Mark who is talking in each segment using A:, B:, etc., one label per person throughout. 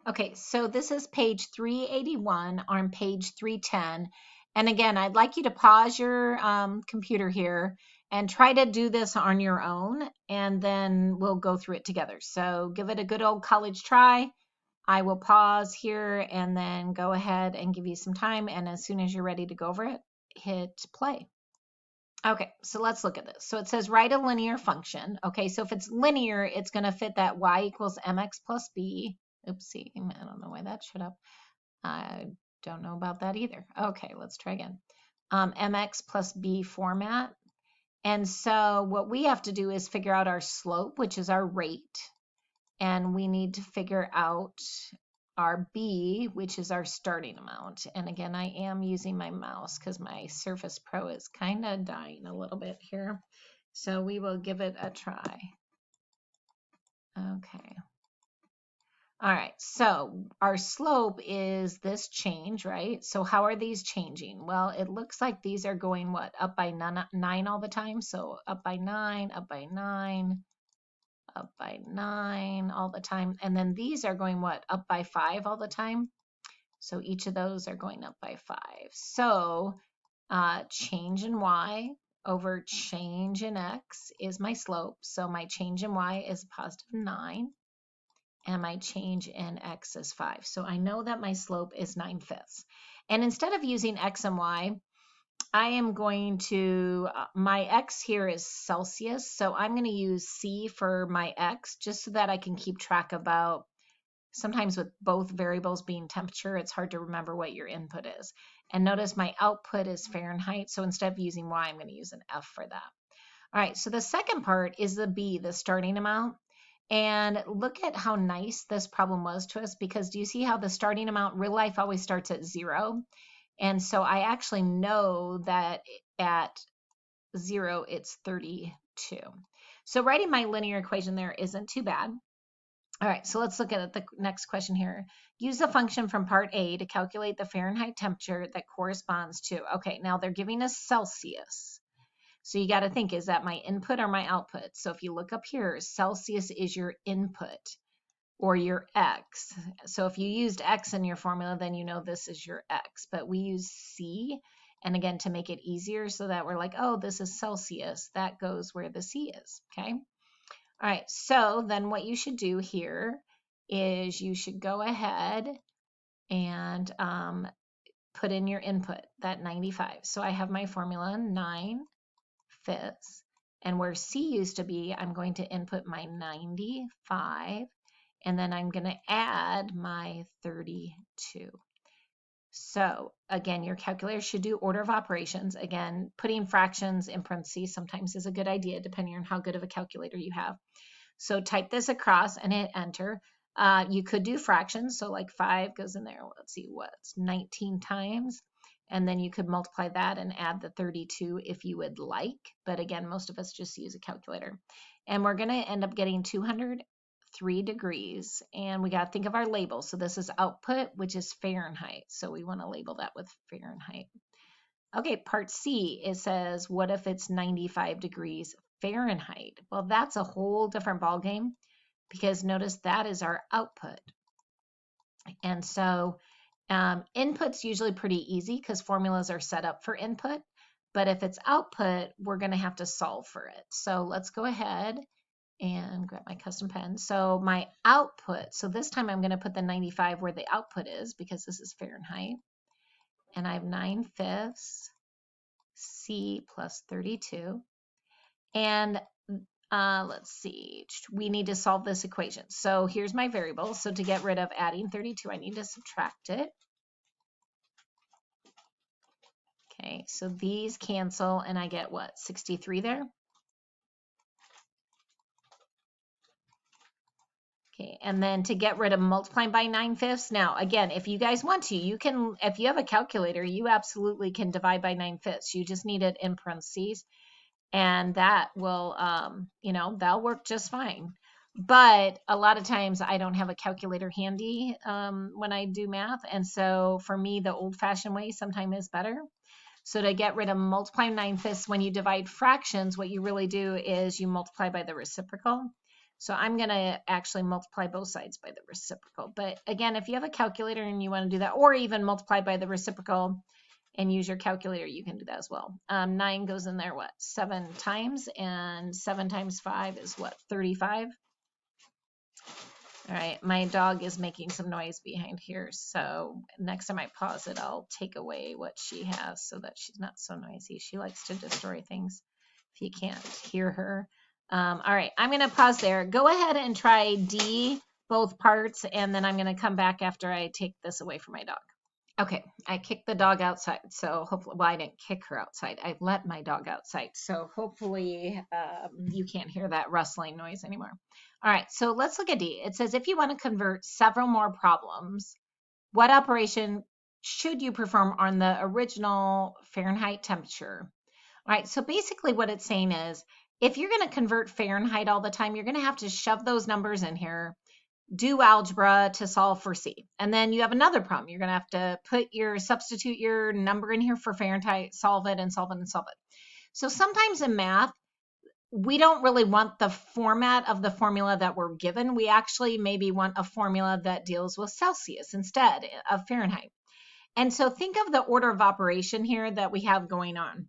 A: Okay, so this is page 381 on page 310. And again, I'd like you to pause your computer here and try to do this on your own, and then we'll go through it together. So give it a good old college try. I will pause here and then go ahead and give you some time. And as soon as you're ready to go over it, hit play. Okay, so let's look at this. So it says write a linear function. Okay, so if it's linear, it's going to fit that y equals mx plus b. Oopsie, I don't know why that showed up. I don't know about that either. Okay, let's try again. Mx plus b format. And so what we have to do is figure out our slope, which is our rate. And we need to figure out our B, which is our starting amount. And again, I am using my mouse because my Surface Pro is kind of dying a little bit here. So we will give it a try. Okay. All right, so our slope is this change, right? So how are these changing? Well, it looks like these are going, what, up by 9 all the time? So up by 9, up by 9, up by 9 all the time. And then these are going, what, up by 5 all the time? So each of those are going up by 5. So change in y over change in x is my slope. So my change in y is positive 9. And my change in x is 5. So I know that my slope is 9/5. And instead of using x and y, I am going to, my x here is Celsius. So I'm going to use C for my x just so that I can keep track about, sometimes with both variables being temperature, it's hard to remember what your input is. And notice my output is Fahrenheit. So instead of using y, I'm going to use an F for that. All right, so the second part is the B, the starting amount. And look at how nice this problem was to us, because do you see how the starting amount, real life always starts at 0? And so I actually know that at 0, it's 32. So writing my linear equation there isn't too bad. All right, so let's look at the next question here. Use the function from part A to calculate the Fahrenheit temperature that corresponds to, okay, now they're giving us Celsius. So you got to think, is that my input or my output? So if you look up here, Celsius is your input or your X. So if you used X in your formula, then you know this is your X. But we use C, and again, to make it easier so that we're like, oh, this is Celsius. That goes where the C is, okay? All right, so then what you should do here is you should go ahead and put in your input, that 95. So I have my formula 9/5, and where C used to be, I'm going to input my 95, and then I'm going to add my 32. So again, your calculator should do order of operations. Again, putting fractions in parentheses sometimes is a good idea depending on how good of a calculator you have. So type this across and hit enter. You could do fractions, so like 5 goes in there. Let's see, what's 19 times? And then you could multiply that and add the 32 if you would like. But again, most of us just use a calculator. And we're going to end up getting 203 degrees. And we got to think of our label. So this is output, which is Fahrenheit. So we want to label that with Fahrenheit. Okay, part C, it says, what if it's 95 degrees Fahrenheit? Well, that's a whole different ballgame, because notice that is our output. And so input's usually pretty easy because formulas are set up for input. But if it's output, we're going to have to solve for it. So let's go ahead and grab my custom pen. So my output, so this time I'm going to put the 95 where the output is because this is Fahrenheit. And I have 9/5 C plus 32. And let's see, we need to solve this equation. So here's my variable. So to get rid of adding 32, I need to subtract it. Okay, so these cancel and I get what, 63 there? Okay, and then to get rid of multiplying by 9/5, now again, if you guys want to, you can, if you have a calculator, you absolutely can divide by 9/5. You just need it in parentheses, and that will, you know, that'll work just fine. But a lot of times I don't have a calculator handy when I do math, and so for me, the old-fashioned way sometimes is better. So to get rid of multiplying 9/5, when you divide fractions, what you really do is you multiply by the reciprocal. So I'm going to actually multiply both sides by the reciprocal. But again, if you have a calculator and you want to do that, or even multiply by the reciprocal and use your calculator, you can do that as well. 9 goes in there, what, 7 times? And 7 times 5 is what, 35? All right, my dog is making some noise behind here. So next time I pause it, I'll take away what she has so that she's not so noisy. She likes to destroy things if you can't hear her. All right, I'm going to pause there. Go ahead and try D, both parts, and then I'm going to come back after I take this away from my dog. Okay, I kicked the dog outside, so hopefully, well, I didn't kick her outside. I let my dog outside, so hopefully you can't hear that rustling noise anymore. All right, so let's look at D. It says if you want to convert several more problems, what operation should you perform on the original Fahrenheit temperature? All right, so basically what it's saying is if you're going to convert Fahrenheit all the time, you're going to have to shove those numbers in here, do algebra to solve for C. And then you have another problem. You're going to have to substitute your number in here for Fahrenheit, solve it and solve it and solve it. So sometimes in math, we don't really want the format of the formula that we're given. We actually maybe want a formula that deals with Celsius instead of Fahrenheit. And so think of the order of operation here that we have going on.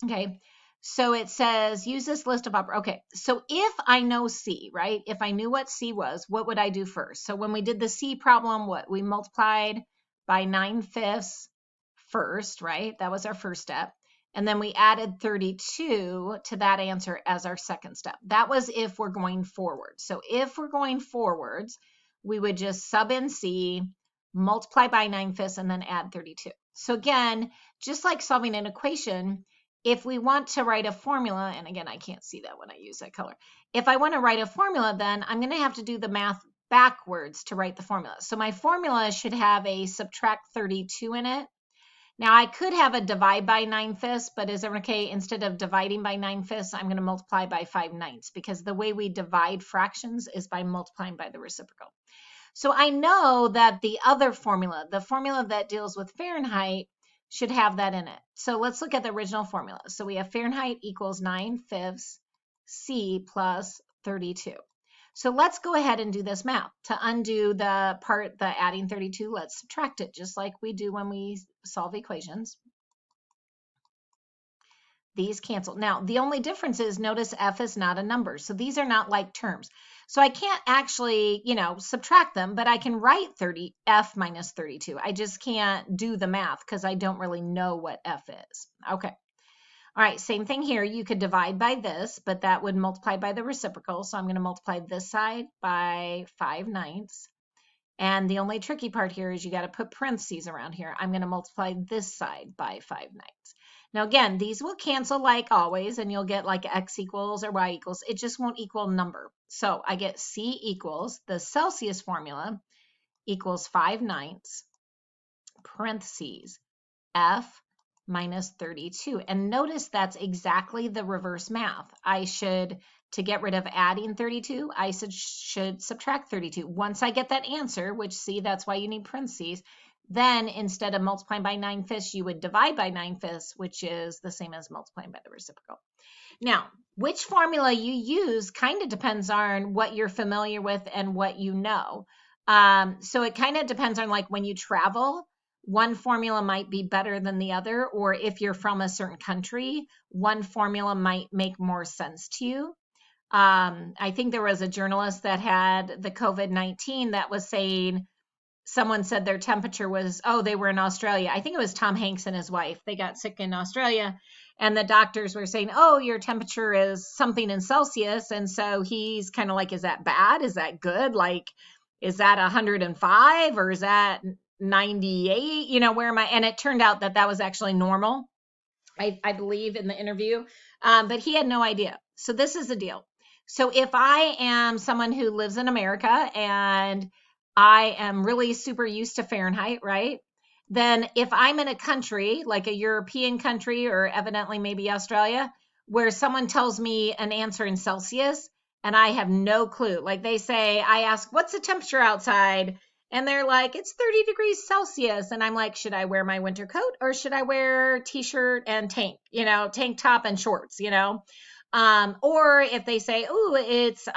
A: Okay. So it says, use this list of okay. So if I know C, right? If I knew what C was, what would I do first? So when we did the C problem, what we multiplied by 9/5 first, right? That was our first step. And then we added 32 to that answer as our second step. That was if we're going forward. So if we're going forwards, we would just sub in C, multiply by 9/5, and then add 32. So again, just like solving an equation, if we want to write a formula, and again, I can't see that when I use that color. If I want to write a formula, then I'm going to have to do the math backwards to write the formula. So my formula should have a subtract 32 in it. Now I could have a divide by 9/5, but is it okay? Instead of dividing by 9/5, I'm going to multiply by 5/9 because the way we divide fractions is by multiplying by the reciprocal. So I know that the other formula, the formula that deals with Fahrenheit, should have that in it. So let's look at the original formula. So we have Fahrenheit equals 9/5 C plus 32. So let's go ahead and do this math. To undo the part, the adding 32, let's subtract it just like we do when we solve equations. These cancel. Now, the only difference is notice F is not a number. So these are not like terms. So I can't actually, subtract them, but I can write F minus 32. I just can't do the math because I don't really know what F is. Okay. All right, same thing here. You could divide by this, but that would multiply by the reciprocal. So I'm going to multiply this side by 5/9. And the only tricky part here is you got to put parentheses around here. I'm going to multiply this side by 5/9. Now, again, these will cancel like always, and you'll get like X equals or Y equals. It just won't equal number. So I get C equals, the Celsius formula equals 5/9, parentheses, F minus 32. And notice that's exactly the reverse math. To get rid of adding 32, I should subtract 32. Once I get that answer, which see, that's why you need parentheses, then instead of multiplying by 9/5, you would divide by 9/5, which is the same as multiplying by the reciprocal. Now, which formula you use kind of depends on what you're familiar with and what you know. So it kind of depends on like when you travel, one formula might be better than the other, or if you're from a certain country, one formula might make more sense to you. I think there was a journalist that had the COVID-19 that was saying, someone said their temperature was, they were in Australia. I think it was Tom Hanks and his wife. They got sick in Australia and the doctors were saying, your temperature is something in Celsius. And so he's kind of like, is that bad? Is that good? Like, is that 105 or is that 98? Where am I? And it turned out that was actually normal, I believe, in the interview. But he had no idea. So this is the deal. So if I am someone who lives in America and I am really super used to Fahrenheit, right? Then if I'm in a country, like a European country or evidently maybe Australia, where someone tells me an answer in Celsius and I have no clue, like they say, I ask, what's the temperature outside? And they're like, it's 30 degrees Celsius. And I'm like, should I wear my winter coat or should I wear t-shirt and tank top and shorts, Or if they say, oh, it's,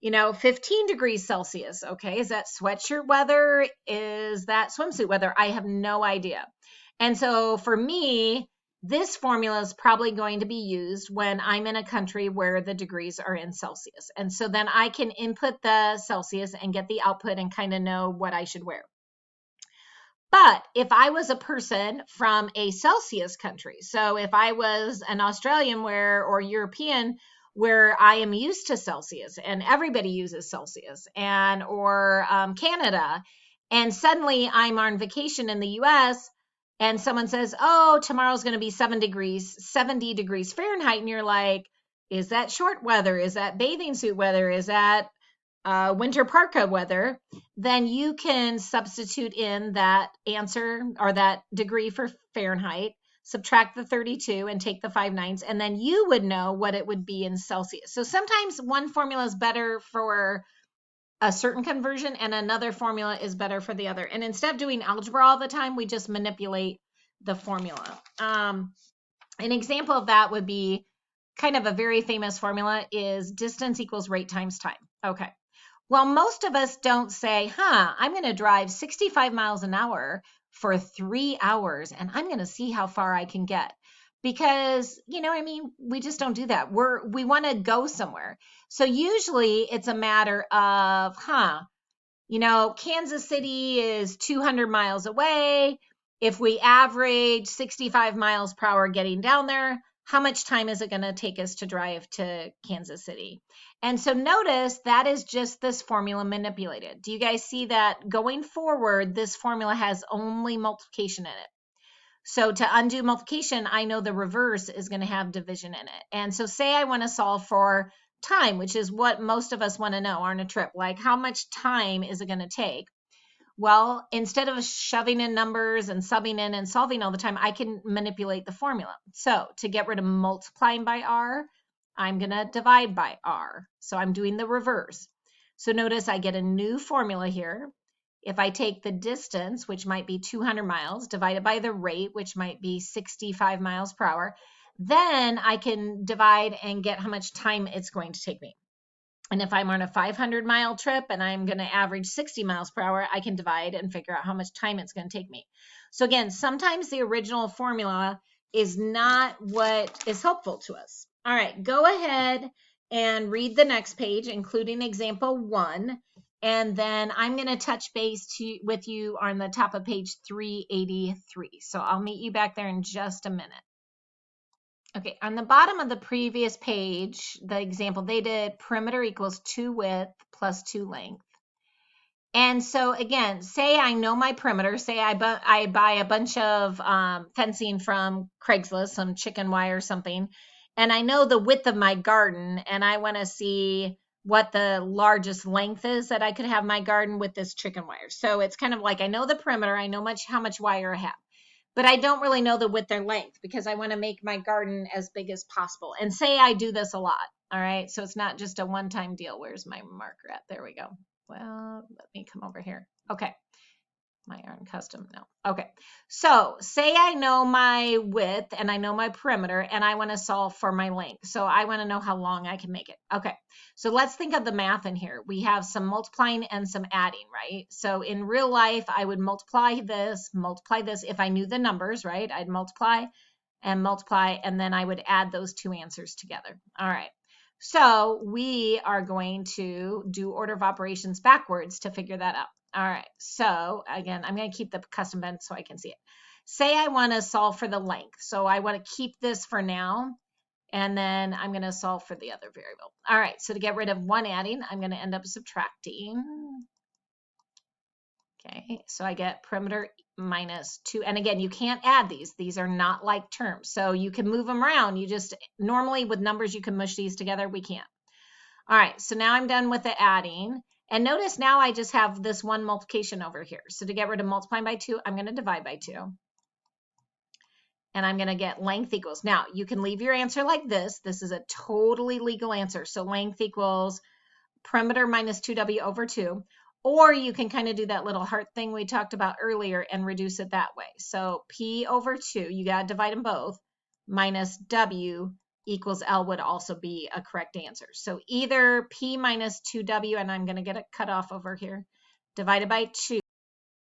A: 15 degrees Celsius. Okay. Is that sweatshirt weather? Is that swimsuit weather? I have no idea. And so for me, this formula is probably going to be used when I'm in a country where the degrees are in Celsius. And so then I can input the Celsius and get the output and kind of know what I should wear. But if I was a person from a Celsius country, so if I was an Australian or European where I am used to Celsius and everybody uses Celsius or Canada, and suddenly I'm on vacation in the US and someone says, oh, tomorrow's going to be 70 degrees Fahrenheit. And you're like, is that short weather? Is that bathing suit weather? Is that winter parka weather? Then you can substitute in that answer or that degree for Fahrenheit, subtract the 32 and take the 5/9, and then you would know what it would be in Celsius. So sometimes one formula is better for a certain conversion and another formula is better for the other. And instead of doing algebra all the time, we just manipulate the formula. An example of that would be kind of a very famous formula is distance equals rate times time. Okay. Well, most of us don't say, I'm going to drive 65 miles an hour for 3 hours and I'm going to see how far I can get. Because, we just don't do that. We want to go somewhere. So usually it's a matter of, Kansas City is 200 miles away. If we average 65 miles per hour getting down there, how much time is it going to take us to drive to Kansas City? And so notice that is just this formula manipulated. Do you guys see that going forward, this formula has only multiplication in it? So to undo multiplication, I know the reverse is going to have division in it. And so say I want to solve for time, which is what most of us want to know on a trip. Like, how much time is it going to take? Well, instead of shoving in numbers and subbing in and solving all the time, I can manipulate the formula. So to get rid of multiplying by r, I'm going to divide by r. So I'm doing the reverse. So notice I get a new formula here. If I take the distance, which might be 200 miles, divided by the rate, which might be 65 miles per hour, then I can divide and get how much time it's going to take me. And if I'm on a 500-mile trip and I'm going to average 60 miles per hour, I can divide and figure out how much time it's going to take me. So again, sometimes the original formula is not what is helpful to us. All right, go ahead and read the next page, including example 1. And then I'm going to touch base with you on the top of page 383. So I'll meet you back there in just a minute. Okay, on the bottom of the previous page, the example, they did perimeter equals 2 width plus 2 length. And so again, say I know my perimeter, say I buy a bunch of fencing from Craigslist, some chicken wire or something, and I know the width of my garden, and I want to see what the largest length is that I could have my garden with this chicken wire. So it's kind of like I know the perimeter, I know how much wire I have. But I don't really know the width or length because I want to make my garden as big as possible. And say I do this a lot, all right? So it's not just a one-time deal. Where's my marker at? There we go. Well, let me come over here. Okay. My yarn custom, no. Okay. So say I know my width and I know my perimeter and I want to solve for my length. So I want to know how long I can make it. Okay. So let's think of the math in here. We have some multiplying and some adding, right? So in real life, I would multiply this. If I knew the numbers, right? I'd multiply, and then I would add those two answers together. All right. So we are going to do order of operations backwards to figure that out. All right, so again, I'm going to keep the custom bent so I can see it. Say I want to solve for the length. So I want to keep this for now, and then I'm going to solve for the other variable. All right, so to get rid of one adding, I'm going to end up subtracting. Okay, so I get perimeter minus 2. And again, you can't add these. These are not like terms. So you can move them around. You just, normally with numbers, you can mush these together. We can't. All right, so now I'm done with the adding. And notice now I just have this one multiplication over here. So to get rid of multiplying by 2, I'm going to divide by 2. And I'm going to get length equals. Now, you can leave your answer like this. This is a totally legal answer. So length equals perimeter minus 2w over 2. Or you can kind of do that little heart thing we talked about earlier and reduce it that way. So p over 2, you got to divide them both, minus w equals L would also be a correct answer. So either P minus 2W, and I'm going to get a cutoff over here, divided by 2